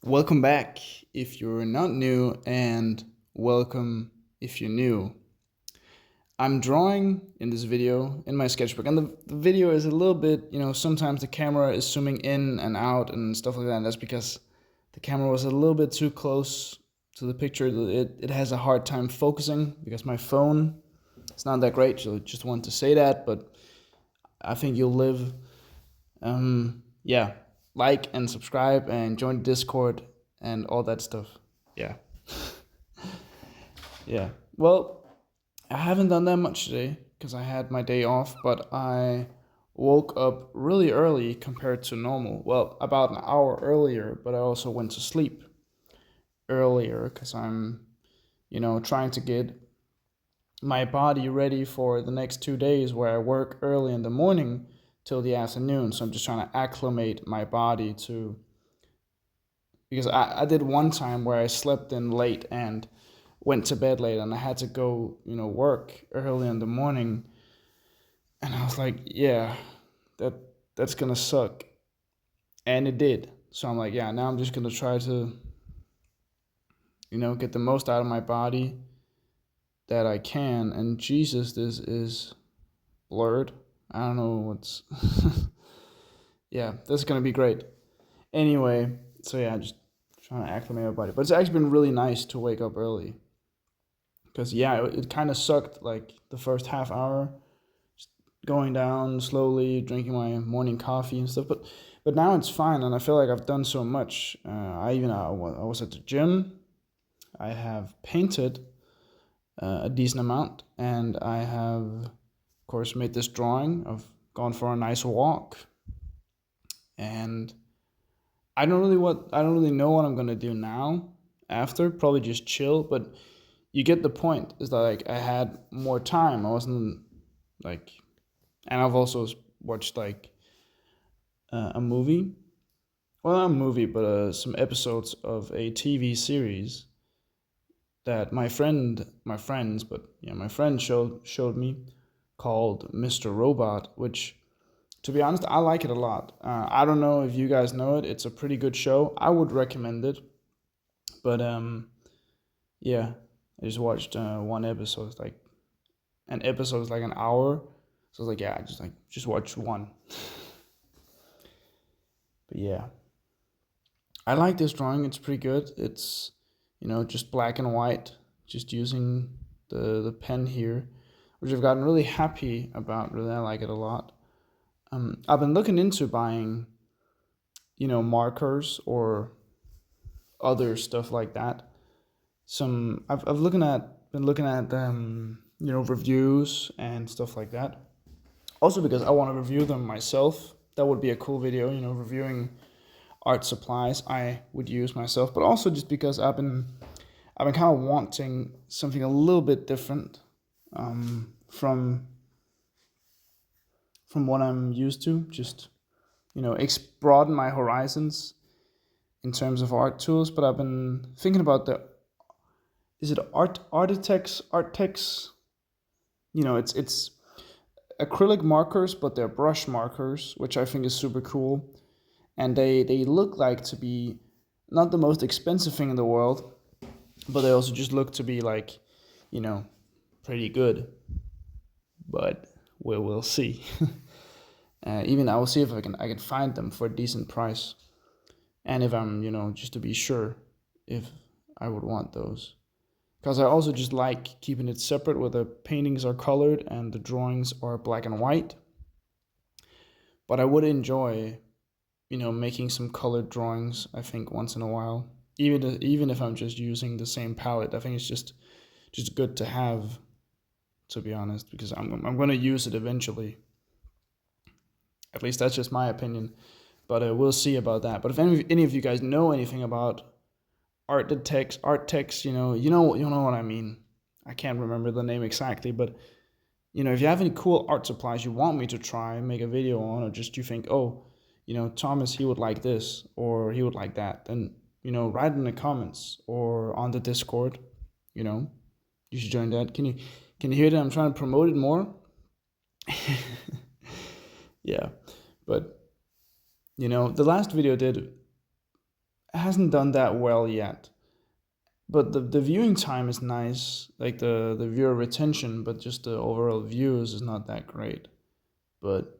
Welcome back if you're not new, and welcome if you're new. I'm drawing in this video in my sketchbook, and the video is a little bit, sometimes the camera is zooming in and out and stuff like that. And that's because the camera was a little bit too close to the picture. It has a hard time focusing because my phone is not that great. So just want to say that, but I think you'll live. Yeah, like and subscribe and join Discord and all that stuff. Yeah, yeah. Well, I haven't done that much today because I had my day off, but I woke up really early compared to normal. Well, about an hour earlier, but I also went to sleep earlier because I'm, trying to get my body ready for the next 2 days where I work early in the morning till the afternoon. So I'm just trying to acclimate my body to, because I did one time where I slept in late and went to bed late and I had to go, work early in the morning. And I was like, yeah, that that's gonna suck. And it did. So I'm like, yeah, now I'm just gonna try to, get the most out of my body that I can. And Jesus, this is blurred. I don't know what's yeah, this is gonna be great. Anyway, so yeah, just trying to acclimate my body. But it's actually been really nice to wake up early. Because yeah, it kind of sucked like the first half hour, just going down slowly, drinking my morning coffee and stuff. But now it's fine, and I feel like I've done so much. I was at the gym. I have painted a decent amount, and I have, of course, made this drawing. I've gone for a nice walk, and I don't really know what I'm gonna do now. After probably just chill, but you get the point. Is that like I had more time. I wasn't like, and I've also watched like a movie. Well, not a movie, but some episodes of a TV series that my friend showed me called Mr. Robot, which, to be honest, I like it a lot. I don't know if you guys know it. It's a pretty good show. I would recommend it. But yeah, I just watched one episode. It's like an episode is like an hour, so I was like, yeah, just watch one. But yeah, I like this drawing. It's pretty good. It's just black and white, just using the pen here, which I've gotten really happy about. Really, I like it a lot. I've been looking into buying, markers or other stuff like that. I've been looking at reviews and stuff like that. Also because I want to review them myself. That would be a cool video, reviewing art supplies I would use myself. But also just because I've been kind of wanting something a little bit different, from what I'm used to. Just broaden my horizons in terms of art tools. But I've been thinking about the is it Artitex? It's acrylic markers, but they're brush markers, which I think is super cool. And they look like to be not the most expensive thing in the world, but they also just look to be like, you know, pretty good. But we'll see. Even I will see if I can find them for a decent price, and if I'm just to be sure if I would want those. Because I also just like keeping it separate where the paintings are colored and the drawings are black and white. But I would enjoy, making some colored drawings, I think, once in a while. Even if I'm just using the same palette, I think it's just good to have, to be honest, because I'm going to use it eventually. At least that's just my opinion. But we'll see about that. But if any of you guys know anything about art text, you know what I mean. I can't remember the name exactly, but if you have any cool art supplies you want me to try and make a video on, or just you think, oh, Thomas, he would like this or he would like that, then write in the comments or on the Discord. You should join that. Can you hear that? I'm trying to promote it more. Yeah, but the last video did hasn't done that well yet. But the viewing time is nice, like the viewer retention, but just the overall views is not that great. But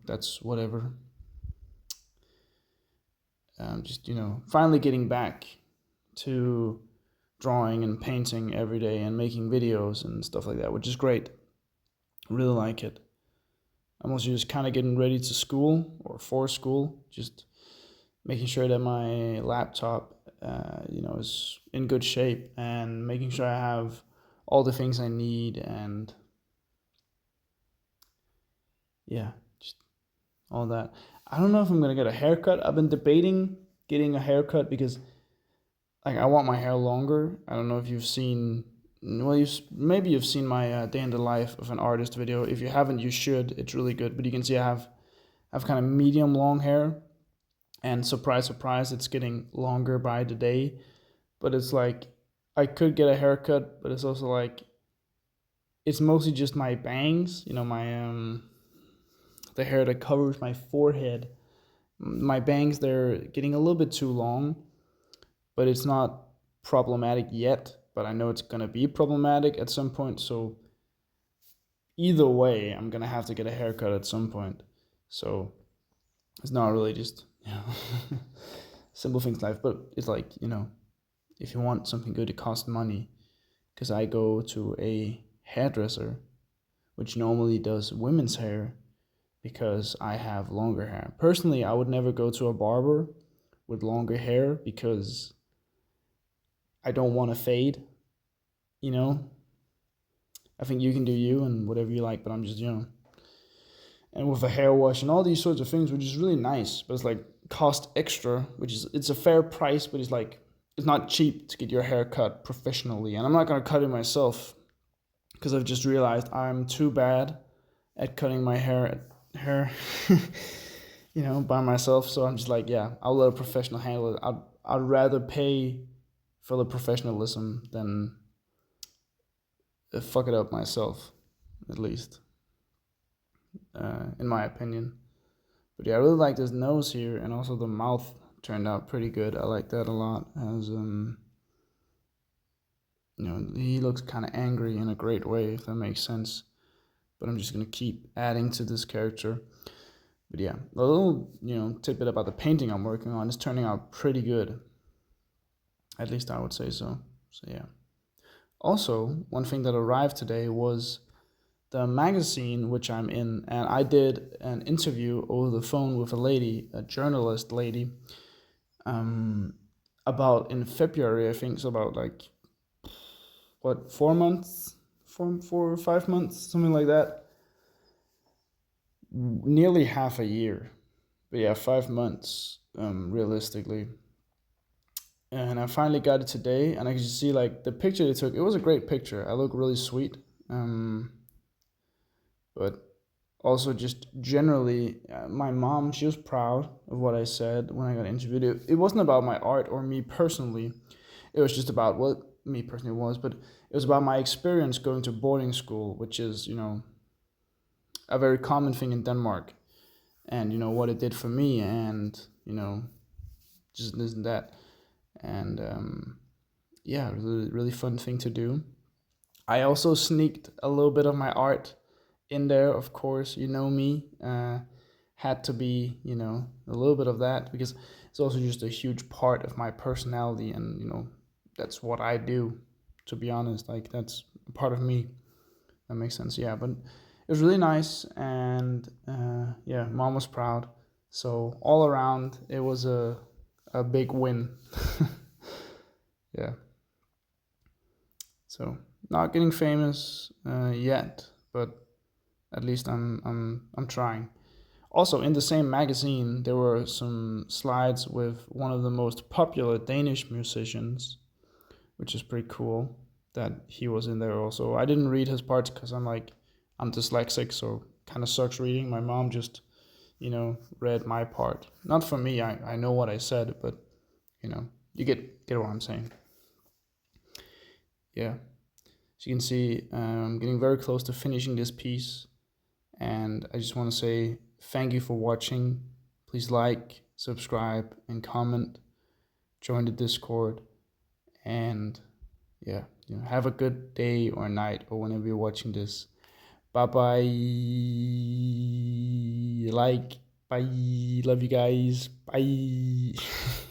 that's whatever. Just finally getting back to drawing and painting every day and making videos and stuff like that, which is great. Really like it. I'm also just kind of getting ready to school or for school, just making sure that my laptop, is in good shape and making sure I have all the things I need and yeah, just all that. I don't know if I'm gonna get a haircut. I've been debating getting a haircut because like I want my hair longer. I don't know if you've seen. Well, maybe you've seen my day in the life of an artist video. If you haven't, you should. It's really good. But you can see I have kind of medium long hair, and surprise, surprise, it's getting longer by the day. But it's like I could get a haircut, but it's also like it's mostly just my bangs. My the hair that covers my forehead. My bangs, they're getting a little bit too long, but it's not problematic yet. But I know it's gonna be problematic at some point. So either way, I'm gonna have to get a haircut at some point. So it's not really just simple things in life, but it's like if you want something good, it costs money. Because I go to a hairdresser, which normally does women's hair, because I have longer hair. Personally, I would never go to a barber with longer hair because I don't want to fade. You know, I think you can do you and whatever you like, but I'm just and with a hair wash and all these sorts of things, which is really nice, but it's like cost extra, which is it's a fair price, but it's not cheap to get your hair cut professionally, and I'm not gonna cut it myself because I've just realized I'm too bad at cutting my hair by myself. So I'm just like, yeah, I'll let a professional handle it. I'd rather pay for the professionalism than fuck it up myself, at least, in my opinion. But yeah, I really like this nose here, and also the mouth turned out pretty good. I like that a lot. As he looks kind of angry in a great way, if that makes sense. But I'm just gonna keep adding to this character. But yeah, a little tidbit about the painting I'm working on is turning out pretty good. At least I would say so. So yeah. Also, one thing that arrived today was the magazine which I'm in, and I did an interview over the phone with a lady, a journalist lady, about in February, I think. So about like what 4 months, 4 or 5 months, something like that. Nearly half a year, but yeah, 5 months, realistically. And I finally got it today, and I can just see like the picture they took. It was a great picture. I look really sweet. But also just generally, my mom, she was proud of what I said when I got interviewed. It wasn't about my art or me personally. It was just about what me personally was, but it was about my experience going to boarding school, which is a very common thing in Denmark, and what it did for me, and just this and that, and yeah, really really fun thing to do. I also sneaked a little bit of my art in there, of course. Me, had to be a little bit of that because it's also just a huge part of my personality, and that's what I do. To be honest, like that's a part of me. That makes sense. Yeah, but it was really nice, and yeah, mom was proud. So all around, it was a big win. Yeah. So not getting famous yet, but at least I'm trying. Also, in the same magazine, there were some slides with one of the most popular Danish musicians, which is pretty cool that he was in there also. I didn't read his parts because I'm dyslexic, so kind of sucks reading. My mom just, read my part. Not for me, I know what I said, but, you get what I'm saying. Yeah. As you can see, I'm getting very close to finishing this piece, and I just want to say thank you for watching. Please like, subscribe and comment, join the Discord, and yeah, have a good day or night or whenever you're watching this. Bye bye. Like, bye. Love you guys. Bye.